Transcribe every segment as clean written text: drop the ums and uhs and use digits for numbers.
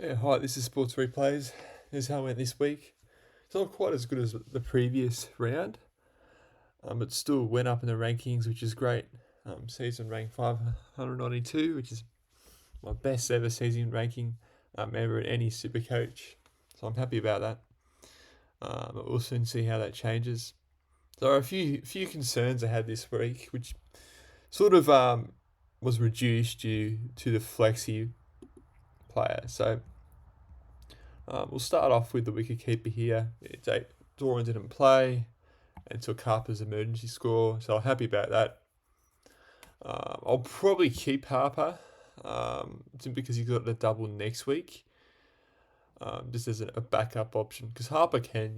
Yeah, hi, this is SportsReplays. Here's how it went this week. It's not quite as good as the previous round, but still went up in the rankings, which is great. Season rank 592, which is my best ever season ranking ever in any Supercoach. So I'm happy about that. But we'll soon see how that changes. There are a few concerns I had this week, which sort of was reduced due to the flexi player. So we'll start off with the wicketkeeper here. Doran didn't play and took Harper's emergency score, so I'm happy about that. I'll probably keep Harper simply because he's got the double next week, just as a backup option. Because Harper can,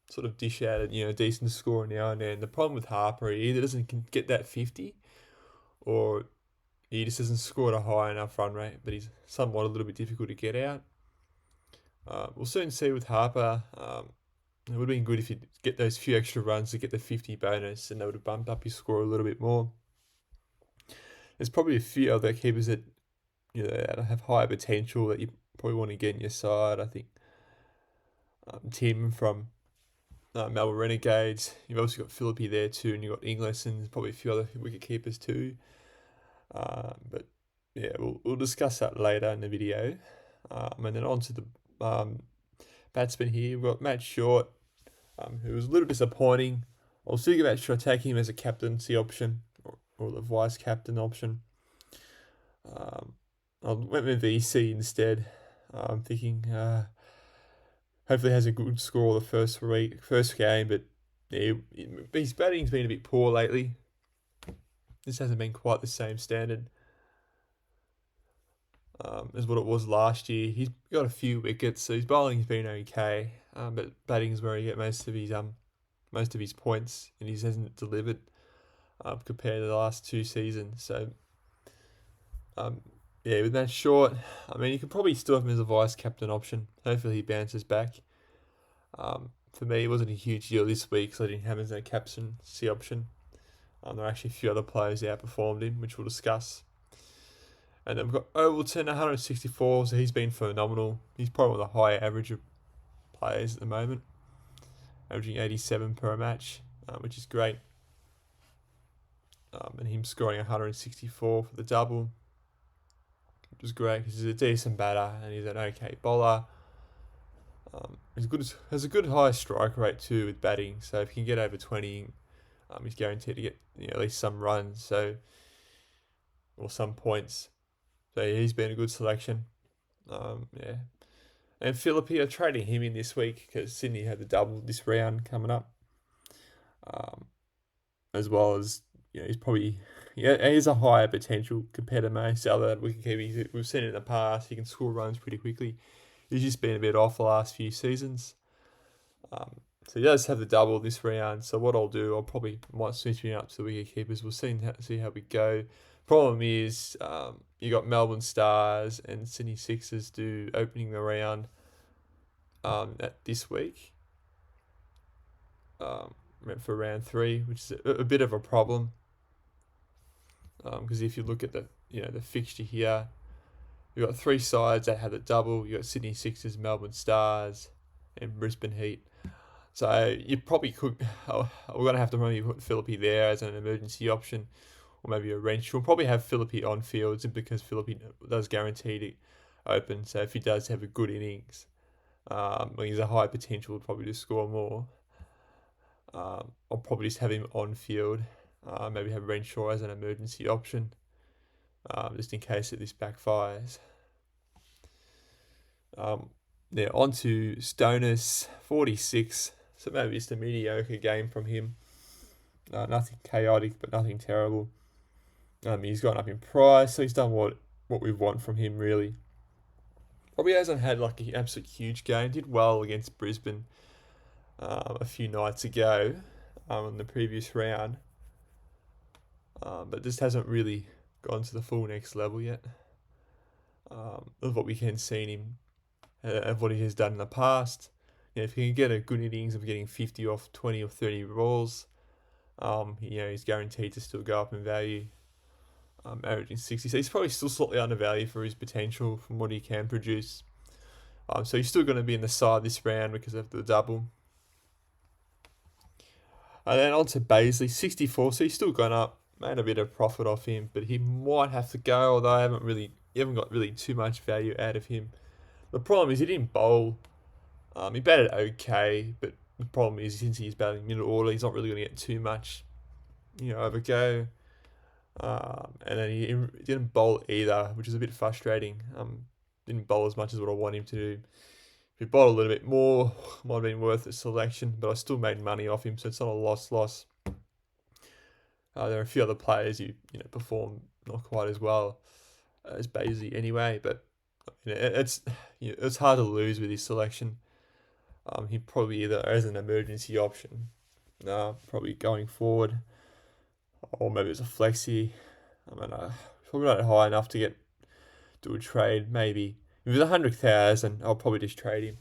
sort of dish out a decent score now and then. The problem with Harper, he either doesn't get that 50, or he just hasn't scored a high enough run rate, but he's somewhat a little bit difficult to get out. We'll soon see with Harper. It would have been good if you get those few extra runs to get the 50 bonus, and that would have bumped up your score a little bit more. There's probably a few other keepers that that have higher potential that you probably want to get in your side. I think Tim from Melbourne Renegades. You've also got Philippi there too, and you've got Inglis and probably a few other wicket keepers too. But yeah, we'll discuss that later in the video. And then on to the batsman here. We've got Matt Short, who was a little disappointing. I'll still give Matt Short, take him as a captaincy option or the vice captain option. I went with VC instead. I'm thinking hopefully has a good score the first game, but yeah, his batting's been a bit poor lately. This hasn't been quite the same standard as what it was last year. He's got a few wickets, so his bowling's been okay, but batting's where he gets most of his points, and he hasn't delivered compared to the last two seasons. So yeah, with that Short, I mean, you could probably still have him as a vice captain option. Hopefully he bounces back. For me, it wasn't a huge deal this week, so I didn't have him as a captaincy option. There are actually a few other players that outperformed him, which we'll discuss. And then we've got Overton, 164, so he's been phenomenal. He's probably the higher average of players at the moment, averaging 87 per match, which is great. And him scoring 164 for the double, which was great because he's a decent batter and he's an okay bowler. Has a good high strike rate too with batting, so if he can get over 20, he's guaranteed to get at least some runs, or some points. So yeah, he's been a good selection. Yeah. And Philippi, I'm trading him in this week because Sydney had the double this round coming up. As well as, he's probably, he's a higher potential compared to most other wicketkeepers. We've seen it in the past. He can score runs pretty quickly. He's just been a bit off the last few seasons. So he does have the double this round. So what I'll do, might switch him up to the wicket keepers. We'll see how we go. Problem is, you got Melbourne Stars and Sydney Sixers opening the round this week for round 3, which is a bit of a problem. Because if you look at the fixture here, you've got 3 sides that have the double. You got Sydney Sixers, Melbourne Stars, and Brisbane Heat. So you probably could. We're gonna have to maybe put Philippi there as an emergency option, or maybe a wrench. We'll probably have Philippi on field simply because Philippi does guarantee to open. So if he does have a good innings, he's a high potential probably to score more. I'll probably just have him on field. Maybe have Renshaw as an emergency option, just in case this backfires. On to Stonus, 46. So maybe just a mediocre game from him. Nothing chaotic, but nothing terrible. He's gone up in price, so he's done what we want from him, really. Probably hasn't had like an absolute huge game. Did well against Brisbane a few nights ago in the previous round. But just hasn't really gone to the full next level yet of what we can see in him, of what he has done in the past. If he can get a good innings of getting 50 off 20 or 30 balls, he's guaranteed to still go up in value, averaging 60. So he's probably still slightly undervalued for his potential from what he can produce. So he's still going to be in the side this round because of the double. And then on to Baisley, 64. So he's still gone up. Made a bit of profit off him, but he might have to go. Although I haven't got really too much value out of him. The problem is he didn't bowl. He batted okay, but the problem is since he's batting middle order, he's not really going to get too much, of a go. And then he didn't bowl either, which is a bit frustrating. Didn't bowl as much as what I want him to do. If he bowled a little bit more, might have been worth a selection, but I still made money off him, so it's not a loss. There are a few other players who perform not quite as well as Baisley anyway, but it's hard to lose with his selection. He probably either as an emergency option, probably going forward, or maybe it's a flexi. I mean, probably not high enough to do a trade. Maybe if it's 100,000, I'll probably just trade him.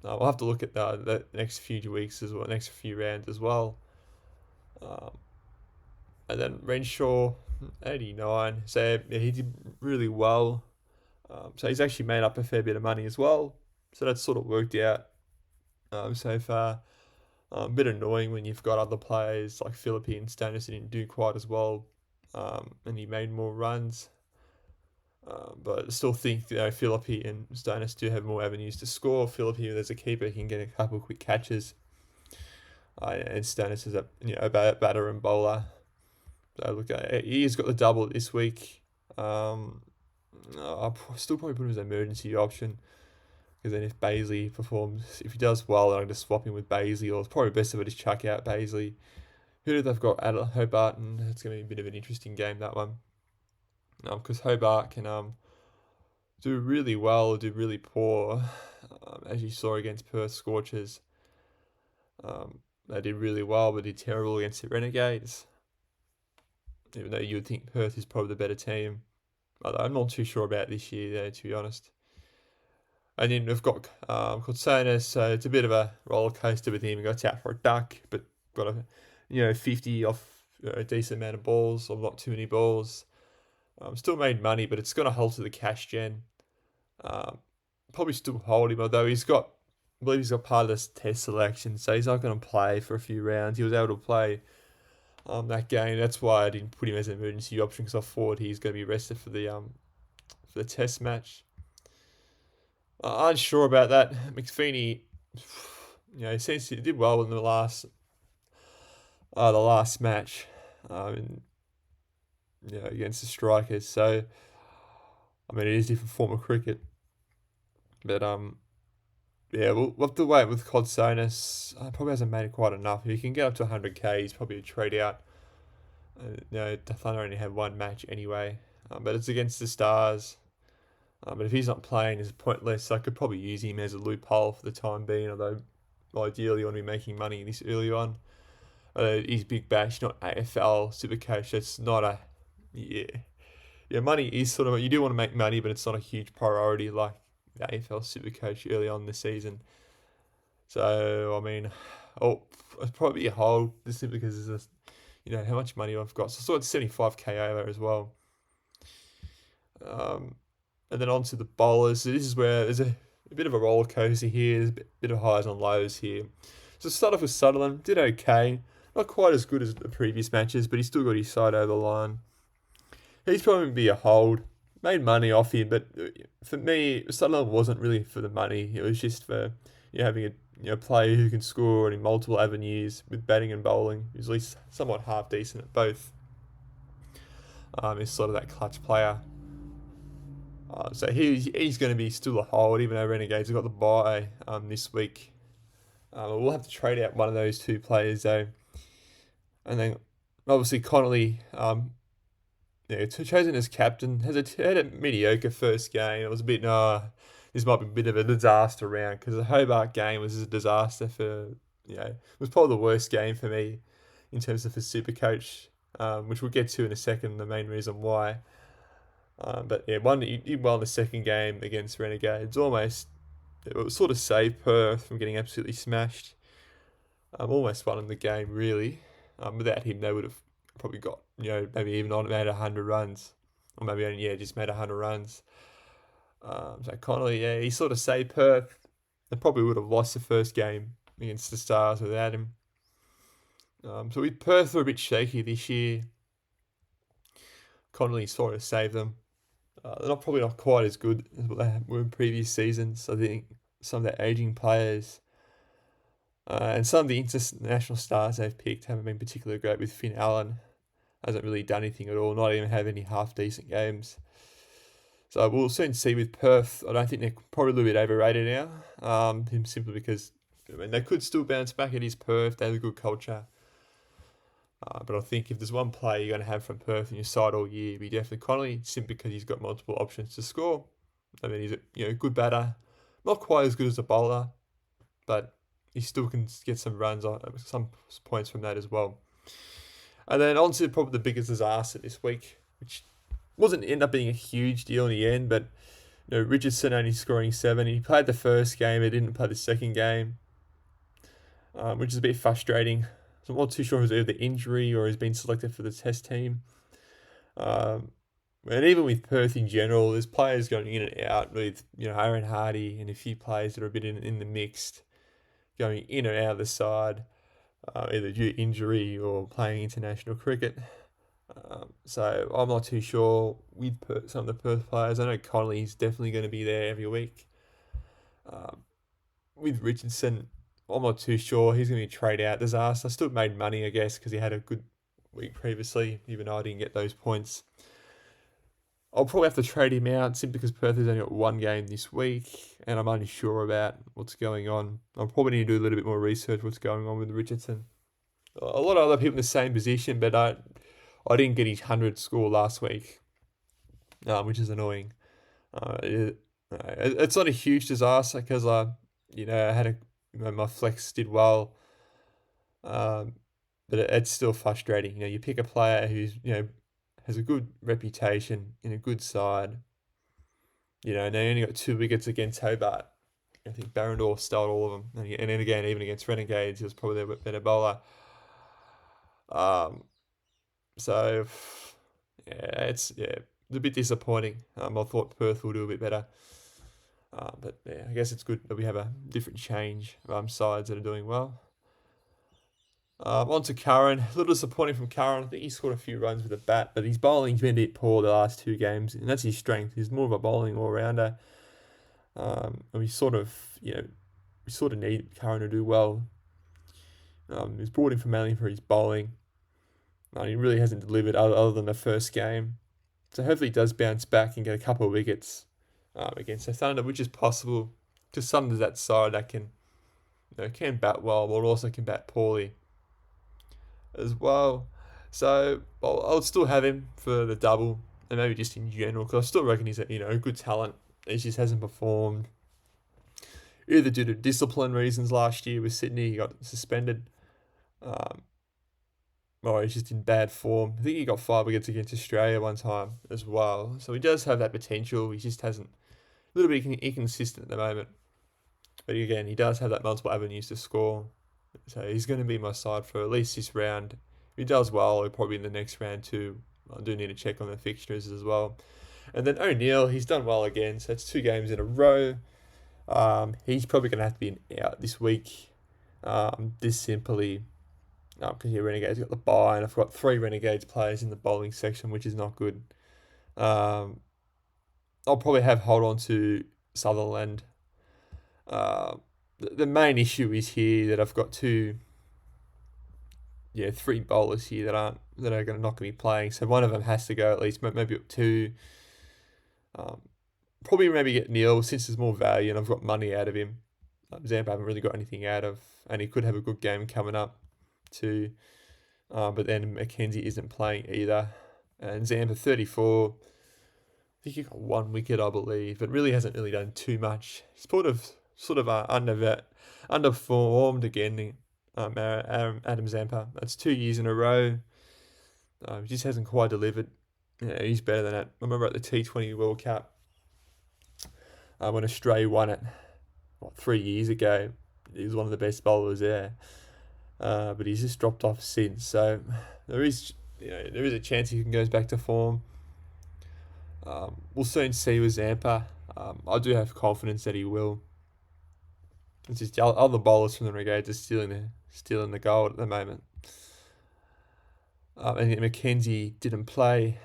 I'll have to look at the next few weeks as well, next few rounds as well. And then Renshaw, 89. So yeah, he did really well. So he's actually made up a fair bit of money as well. So that's sort of worked out so far. A bit annoying when you've got other players like Philippe and Stannis who didn't do quite as well, and he made more runs. But I still think Philippe and Stannis do have more avenues to score. Philippe, there's a keeper, he can get a couple of quick catches, and Stannis is a batter and bowler. So look, he's got the double this week. I'll still probably put him as an emergency option. Because then if Baisley performs, if he does well, then I'll just swap him with Baisley, or it's probably best if I just chuck out Baisley. Who do they've got? Hobart, and it's going to be a bit of an interesting game, that one. Because Hobart can do really well or do really poor, as you saw against Perth Scorchers. They did really well, but did terrible against the Renegades. Even though you would think Perth is probably the better team. Although I'm not too sure about this year, though, to be honest. And then we've got Corsonis, so it's a bit of a roller coaster with him. He got out for a duck, but got 50 off a decent amount of balls, or not too many balls. Still made money, but it's going to hold to the cash gen. Probably still hold him, although I believe he's got part of this test selection, so he's not going to play for a few rounds. He was able to play that game. That's why I didn't put him as an emergency option, because I thought he's going to be rested for the test match. Unsure about that. McPheeney, since he did well in the last match, against the Strikers. So, I mean, it is a different form of cricket, but we'll have to wait with Corsonis. Probably hasn't made it quite enough. If he can get up to 100k, he's probably a trade out. The Thunder only have one match anyway, but it's against the Stars. But if he's not playing, it's pointless. I could probably use him as a loophole for the time being, although ideally you want to be making money this early on. He's Big Bash, not AFL Supercoach. That's not a... Yeah, money is sort of... You do want to make money, but it's not a huge priority like the AFL Supercoach early on in the season. So, I mean... it's probably a hold, just simply because there's how much money I've got. So I saw it's 75k over as well. And then on to the bowlers. So this is where there's a bit of a roller coaster here. There's a bit of highs and lows here. So start off with Sutherland. Did okay. Not quite as good as the previous matches, but he still got his side over the line. He's probably going to be a hold. Made money off him, but for me, Sutherland wasn't really for the money. It was just for having a player who can score in multiple avenues with batting and bowling. He's at least somewhat half decent at both. He's sort of that clutch player. So he's going to be still a hold, even though Renegades have got the bye this week. We'll have to trade out one of those two players, though. And then, obviously, Connolly, chosen as captain, had a mediocre first game. It was a bit, this might be a bit of a disaster round, because the Hobart game was a disaster for, it was probably the worst game for me in terms of the Supercoach, which we'll get to in a second, the main reason why. But he did well in the second game against Renegades. It was sort of saved Perth from getting absolutely smashed. Almost won in the game, really. Without him, they would have probably got, maybe even made 100 runs. Or maybe only, just made 100 runs. So Connolly, yeah, he sort of saved Perth. They probably would have lost the first game against the Stars without him. So with Perth were a bit shaky this year, Connolly sort of saved them. They're probably not quite as good as what they were in previous seasons. I think some of their aging players and some of the international stars they've picked haven't been particularly great. With Finn Allen, hasn't really done anything at all, not even have any half decent games. So we'll soon see with Perth. I don't think they're probably a little bit overrated now. Simply because they could still bounce back. It is Perth. They have a good culture. But I think if there's one player you're going to have from Perth in your side all year, it'd be definitely Connolly, simply because he's got multiple options to score. I mean, he's a good batter, not quite as good as a bowler, but he still can get some runs on some points from that as well. And then on to probably the biggest disaster this week, which wasn't end up being a huge deal in the end, but Richardson only scoring 7. He played the first game, he didn't play the second game, which is a bit frustrating. So I'm not too sure if it was either injury or he's been selected for the test team. And even with Perth in general, there's players going in and out with Aaron Hardy and a few players that are a bit in the mixed, going in and out of the side, either due to injury or playing international cricket. So I'm not too sure with some of the Perth players. I know Connolly's definitely going to be there every week. With Richardson, I'm not too sure. He's going to be a trade out disaster. Still made money, I guess, because he had a good week previously, even though I didn't get those points. I'll probably have to trade him out simply because Perth has only got one game this week and I'm unsure about what's going on. I'll probably need to do a little bit more research what's going on with Richardson. A lot of other people in the same position, but I didn't get his 100 score last week, which is annoying. It's not a huge disaster because I had my flex did well, but it's still frustrating. You pick a player who's has a good reputation in a good side. And they only got 2 wickets against Hobart. I think Barrendorf stole all of them, and then again even against Renegades, he was probably their better bowler. So yeah, it's a bit disappointing. I thought Perth will do a bit better. But yeah, I guess it's good that we have a different change of sides that are doing well. On to Curran. A little disappointing from Curran. I think he scored a few runs with a bat, but his bowling's been a bit poor the last 2 games, and that's his strength. He's more of a bowling all-rounder. And we sort of need Curran to do well. He's brought in mainly for his bowling. He really hasn't delivered other than the first game. So hopefully he does bounce back and get a couple of wickets against the Thunder, which is possible, because some of that side that can bat well, but also can bat poorly as well. So I'll still have him for the double, and maybe just in general, because I still reckon he's a good talent. He just hasn't performed, either due to discipline reasons. Last year with Sydney, he got suspended, or he's just in bad form. I think he got 5 wickets against Australia one time as well. So he does have that potential. He just hasn't, a little bit inconsistent at the moment. But again, he does have that multiple avenues to score. So he's going to be my side for at least this round. If he does well, he'll probably in the next round too. I do need to check on the fixtures as well. And then O'Neill, he's done well again. So it's 2 games in a row. He's probably going to have to be out this week. This simply because Renegades got the bye, and I've got 3 Renegades players in the bowling section, which is not good. I'll probably hold on to Sutherland. The main issue is here that I've got 3 bowlers here that are not going to be playing. So one of them has to go at least, maybe 2. Probably maybe get Neil since there's more value and I've got money out of him. Zampa I haven't really got anything out of, and he could have a good game coming up too. But then Mackenzie isn't playing either, and Zampa 34. I think he got 1 wicket, I believe, but really hasn't really done too much. He's sort of underperformed again. Adam Zampa. That's 2 years in a row. He just hasn't quite delivered. Yeah, he's better than that. I remember at the T20 World Cup when Australia won it 3 years ago. He was one of the best bowlers there, but he's just dropped off since. So there is a chance he goes back to form. We'll soon see with Zampa. I do have confidence that he will. It's just the other bowlers from the Renegades are stealing the gold at the moment. And Mackenzie didn't play,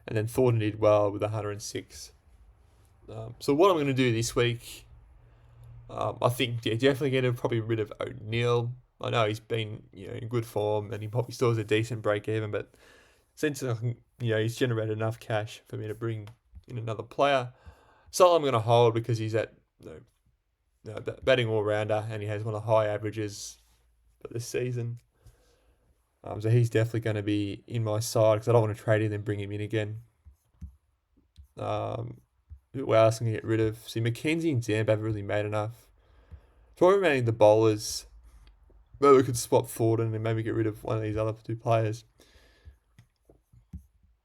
and then Thornton did well with 106. So what I'm going to do this week, I think definitely get probably rid of O'Neill. I know he's been in good form, and he probably still has a decent break even, but since he's generated enough cash for me to bring in another player, so I'm going to hold because he's at batting all rounder and he has one of the high averages for this season. So he's definitely going to be in my side because I don't want to trade him and bring him in again. Who else I'm going to get rid of? See, Mackenzie and Zamp haven't really made enough. Probably remaining the bowlers. Maybe we could swap Thornton and maybe get rid of one of these other two players.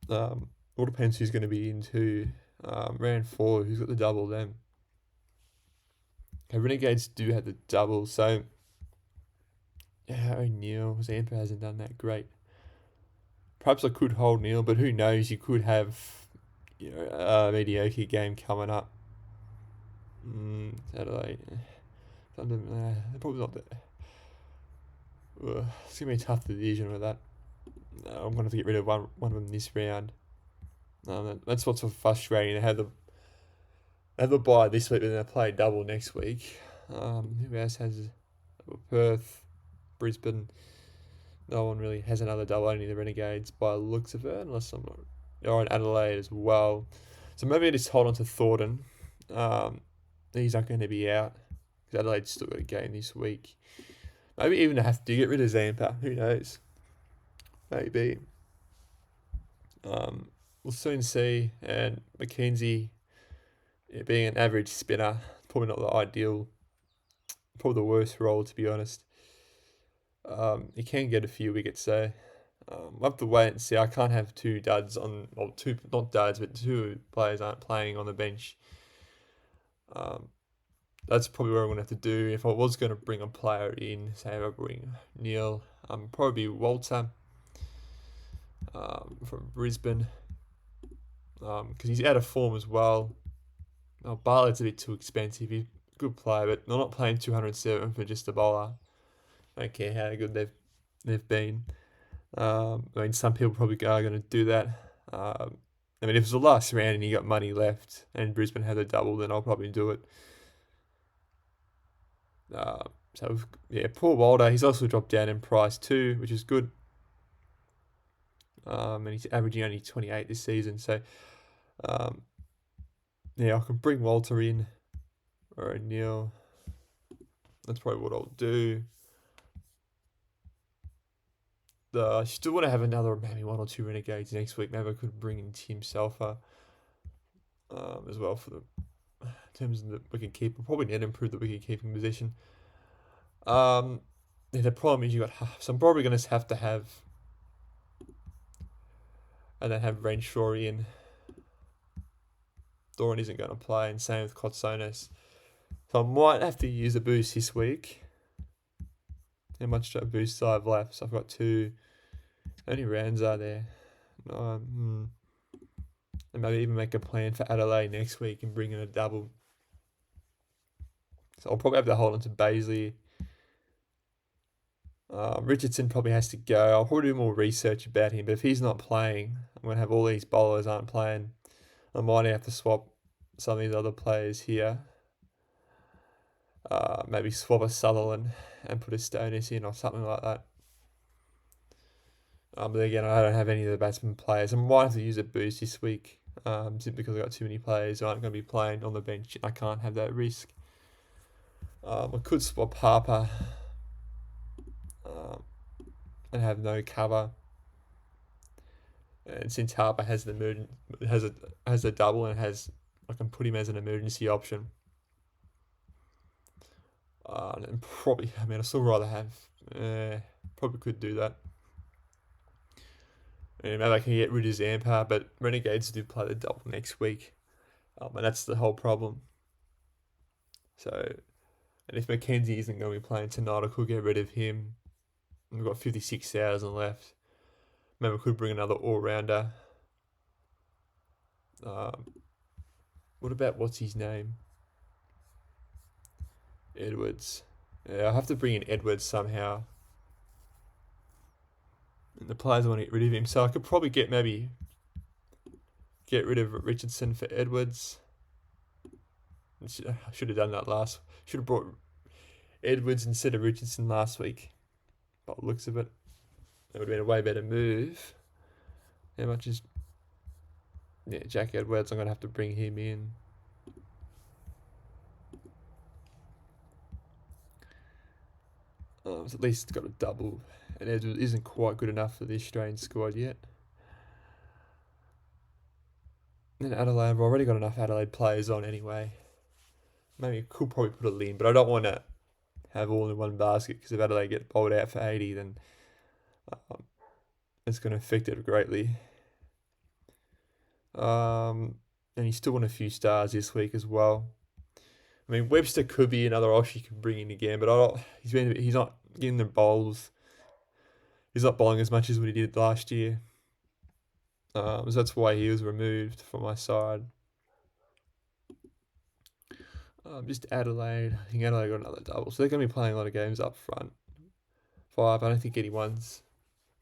All depends who's going to be into round 4. Who's got the double then? Okay, Renegades do have the double, so O'Neill, Zampa hasn't done that great. Perhaps I could hold Neil, but who knows? You could have a mediocre game coming up. Saturday. Probably not that. It's going to be a tough division with that. I'm going to have to get rid of one of them this round. That's what's so frustrating. They have the bye this week, but then they play double next week. Who else has Perth, Brisbane? No one really has another double, only the Renegades by the looks of it, unless I'm not. Or in Adelaide as well. So maybe I just hold on to Thornton. He's not going to be out because Adelaide's still got a game this week. Maybe even have to get rid of Zampa. Who knows? Maybe. We'll soon see. And Mackenzie, being an average spinner, probably not the ideal, probably the worst role to be honest. He can get a few wickets, so we'll have to wait and see. I can't have two duds on, or two, not duds, but two players aren't playing on the bench. That's probably what I'm going to have to do. If I was going to bring a player in, say if I bring Neil, probably Walter from Brisbane, because he's out of form as well. Bartlett's a bit too expensive. He's a good player, but they're not playing 207 for just a bowler. I don't care how good they've been. Some people probably are going to do that. If it was the last round and you got money left and Brisbane had a double, then I'll probably do it. Poor Walter. He's also dropped down in price too, which is good. And he's averaging only 28 this season. So, I can bring Walter in or O'Neill. That's probably what I'll do. I still want to have maybe one or two Renegades next week. Maybe I could bring in Tim Salfa as well in terms of the wicket keeper. Probably need to improve the wicket keeping position. The problem is so I'm probably going to have and then have Renshaw in. Doran isn't going to play, and same with Kotsonis. So I might have to use a boost this week. How much boost I have left? So I've got 2. How many rounds are there? And maybe even make a plan for Adelaide next week and bring in a double. So I'll probably have to hold on to Baisley. Richardson probably has to go. I'll probably do more research about him, but if he's not playing, I'm going to have all these bowlers aren't playing. I might have to swap some of these other players here. Maybe swap a Sutherland and put a Stonis in or something like that. But again, I don't have any of the batsman players. I might have to use a boost this week simply because I've got too many players who aren't going to be playing on the bench. I can't have that risk. I could swap Harper and have no cover. And since Harper has a double and I can put him as an emergency option. And probably, I'd still rather have. Probably could do that. And maybe I can get rid of Zampa, but Renegades do play the double next week, and that's the whole problem. So, and if Mackenzie isn't going to be playing tonight, I could get rid of him. We've got 56,000 left. Maybe we could bring another all-rounder. What about what's his name? Edwards. Yeah, I have to bring in Edwards somehow. And the players want to get rid of him, so I could probably get rid of Richardson for Edwards. I should have done that should have brought Edwards instead of Richardson last week. By the looks of it, that would have been a way better move. How much is... Yeah, Jack Edwards, I'm going to have to bring him in. So at least it's got a double. And Edwards isn't quite good enough for the Australian squad yet. And Adelaide, I've already got enough Adelaide players on anyway. Maybe I could probably put a Lin, but I don't want to have all in one basket, because if Adelaide get bowled out for 80, then it's going to affect it greatly. And he's still won a few stars this week as well. I mean, Webster could be another Aussie you could bring in again, but he's not getting the bowls. He's not bowling as much as what he did last year. So that's why he was removed from my side. Just Adelaide. I think Adelaide got another double. So they're going to be playing a lot of games up front. 5. I don't think anyone's.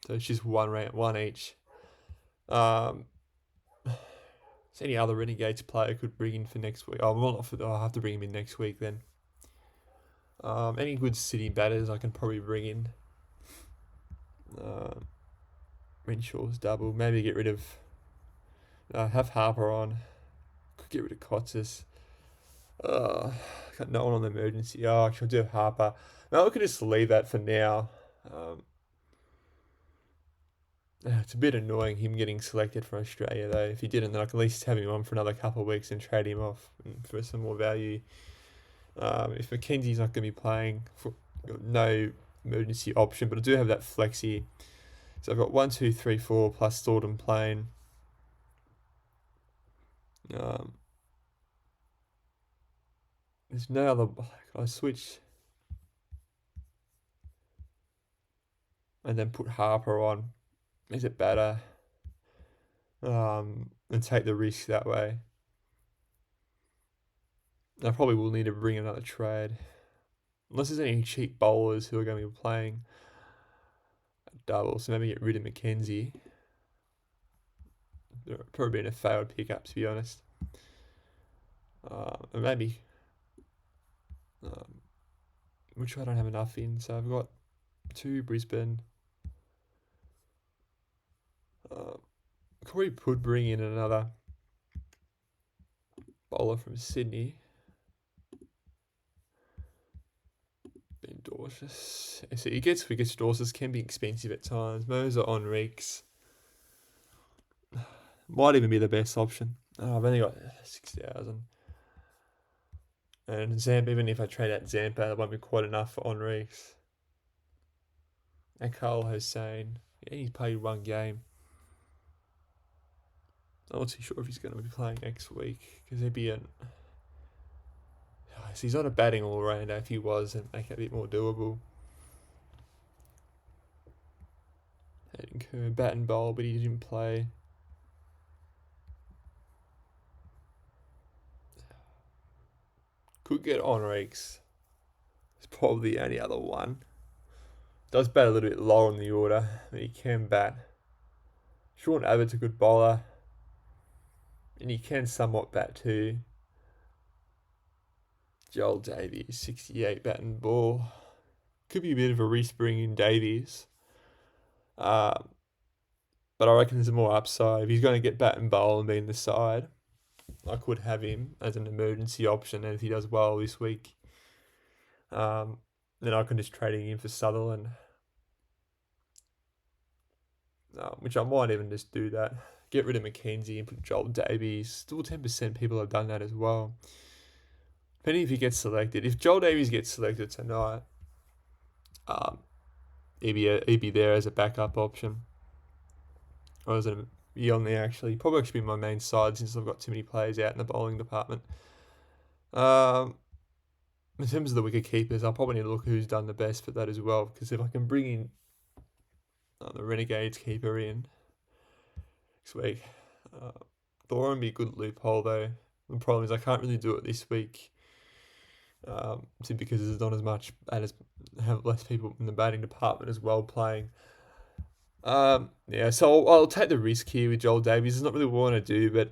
So it's just one each. So any other Renegades player could bring in for next week. I'll have to bring him in next week then. Any good City batters I can probably bring in. Renshaw's double. Maybe get rid of... have Harper on. Could get rid of Kotsis. Got no one on the emergency. Actually, I'll do Harper. No, I could just leave that for now. It's a bit annoying him getting selected for Australia though. If he didn't, then I can at least have him on for another couple of weeks and trade him off for some more value. If Mackenzie's not going to be playing, no emergency option, but I do have that flexi. So I've got 1, 2, 3, 4 plus Thornton playing. There's no other... I switch and then put Harper on. Is it better? And take the risk that way. I probably will need to bring another trade. Unless there's any cheap bowlers who are going to be playing a double. So maybe get rid of Mackenzie. Probably been a failed pickup, to be honest. And maybe... which I don't have enough in. So I've got 2 Brisbane. Probably could bring in another bowler from Sydney. Ben Dorsus. So he gets Dorsus, can be expensive at times. Moser on Reeks. Might even be the best option. I've only got 6,000. And Zampa, even if I trade out Zampa, that won't be quite enough for Enriques. And Carl Hossain. Yeah, he's played 1 game. I'm not too sure if he's going to be playing next week, because he'd be so he's not a batting all-rounder. If he was, it'd make it a bit more doable. Kerr, bat and bowl, but he didn't play. Could get Enriques. It's probably the only other one. Does bat a little bit lower in the order, but he can bat. Sean Abbott's a good bowler. And he can somewhat bat too. Joel Davies, 68 bat and ball. Could be a bit of a respring in Davies. But I reckon there's more upside. If he's going to get bat and bowl and be in the side, I could have him as an emergency option. And if he does well this week, then I can just trade him in for Sutherland. Which I might even just do that. Get rid of Mackenzie and put Joel Davies. Still 10% people have done that as well. Depending if he gets selected. If Joel Davies gets selected tonight, he'd be there as a backup option. Or as a on there actually. Probably actually be my main side since I've got too many players out in the bowling department. In terms of the wicket keepers, I'll probably need to look who's done the best for that as well. Because if I can bring in the Renegades keeper in next week, Thorin would be a good loophole though. The problem is I can't really do it this week, simply because there's not as much, and have less people in the batting department as well playing. So I'll take the risk here with Joel Davies. It's not really what I want to do, but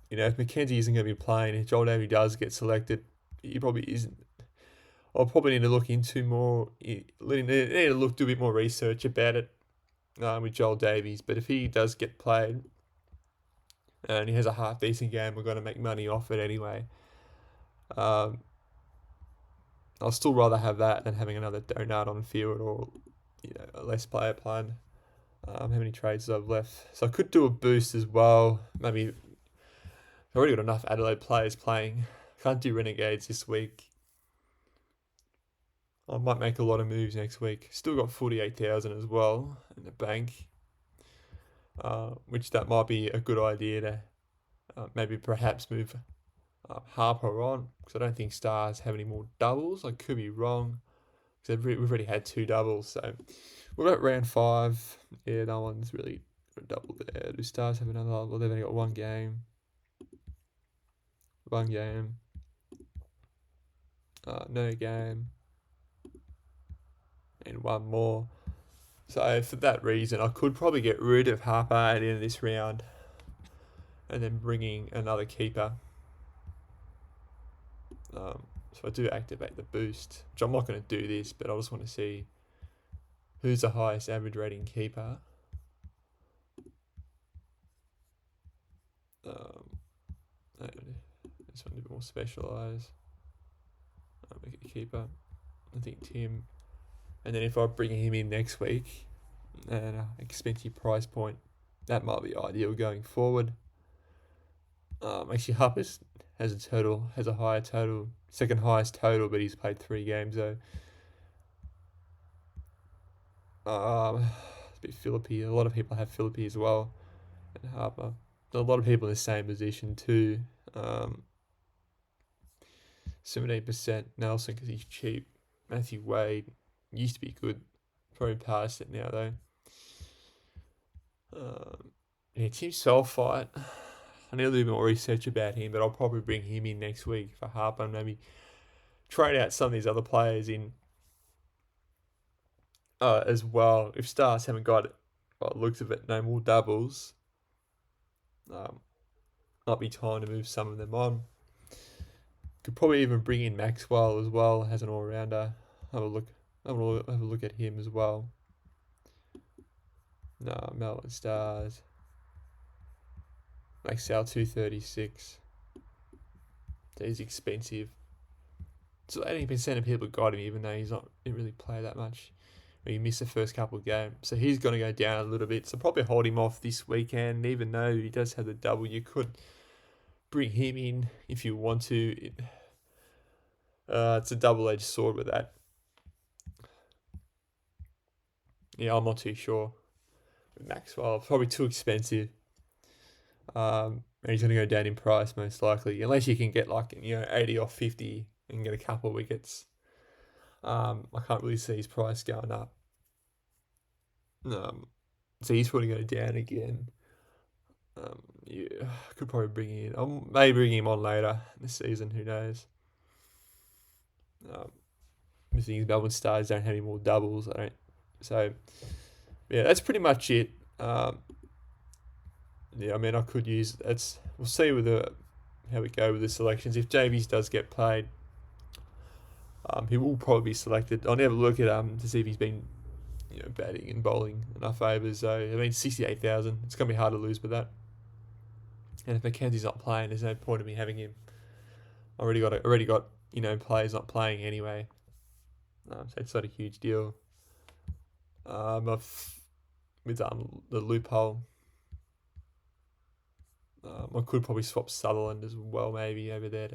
if Mackenzie isn't going to be playing, if Joel Davies does get selected, he probably isn't. I'll probably need to look into more. Need to do a bit more research about it with Joel Davies. But if he does get played and he has a half decent game, we're going to make money off it anyway. I'll still rather have that than having another donut on the field or a less player playing. How many trades I've left? So I could do a boost as well. Maybe I've already got enough Adelaide players playing. Can't do Renegades this week. I might make a lot of moves next week. Still got 48,000 as well in the bank, which that might be a good idea to maybe perhaps move Harper on, because I don't think Stars have any more doubles. I could be wrong, because we've already had 2 doubles. So we're at round 5. Yeah, no one's really got a double there. Do Stars have another? Well, they've only got one game. No game. And one more. So for that reason, I could probably get rid of Harper at the end of this round and then bringing another keeper. So I do activate the boost, which I'm not going to do this, but I just want to see who's the highest average rating keeper. This one a bit more specialised. I'll make it a keeper. I think Tim. And then if I bring him in next week at an expensive price point, that might be ideal going forward. Actually, Harper has a higher total, second highest total, but he's played 3 games though. It's a bit Philippi. A lot of people have Philippi as well, and Harper. A lot of people in the same position too. 17% Nelson because he's cheap. Matthew Wade used to be good, probably past it now though. Tim Sulphite. I need a little bit more research about him, but I'll probably bring him in next week for Harper and maybe trade out some of these other players in as well. If Stars haven't got it, by the looks of it, no more doubles, might be time to move some of them on. Could probably even bring in Maxwell as well as an all-rounder. Have a look at him as well. No, Melbourne Stars. Maxwell 236. So he's expensive. So 18% of people got him, even though didn't really play that much. He missed the first couple of games. So he's going to go down a little bit. So probably hold him off this weekend. Even though he does have the double, you could bring him in if you want to. It's a double-edged sword with that. Yeah, I'm not too sure. With Maxwell, probably too expensive. And he's going to go down in price most likely, unless you can get 80 or 50 and get a couple of wickets. I can't really see his price going up. So he's probably going down again. I could probably bring him in. I'll maybe bring him on later this season. Who knows? The thing is, Melbourne Stars don't have any more doubles. So yeah, that's pretty much it. I could use. We'll see how we go with the selections. If Davies does get played, he will probably be selected. I'll never look at to see if he's been batting and bowling enough overs. So 68,000. It's gonna be hard to lose with that. And if Mackenzie's not playing, there's no point in me having him. I already got players not playing anyway. So it's not a huge deal. With the loophole, I could probably swap Sutherland as well, maybe over there.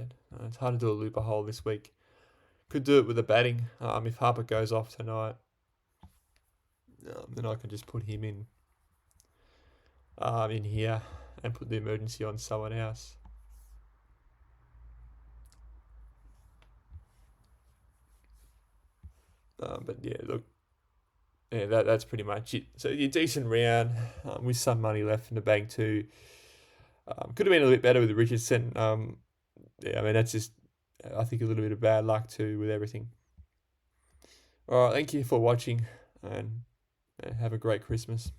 It's hard to do a loophole this week. Could do it with the batting. If Harper goes off tonight, then I can just put him in here and put the emergency on someone else. But yeah, look, that's pretty much it. So a decent round with some money left in the bank too. Could have been a little bit better with Richardson. yeah, I mean, that's just, I think, a little bit of bad luck too with everything. All right, thank you for watching, and have a great Christmas.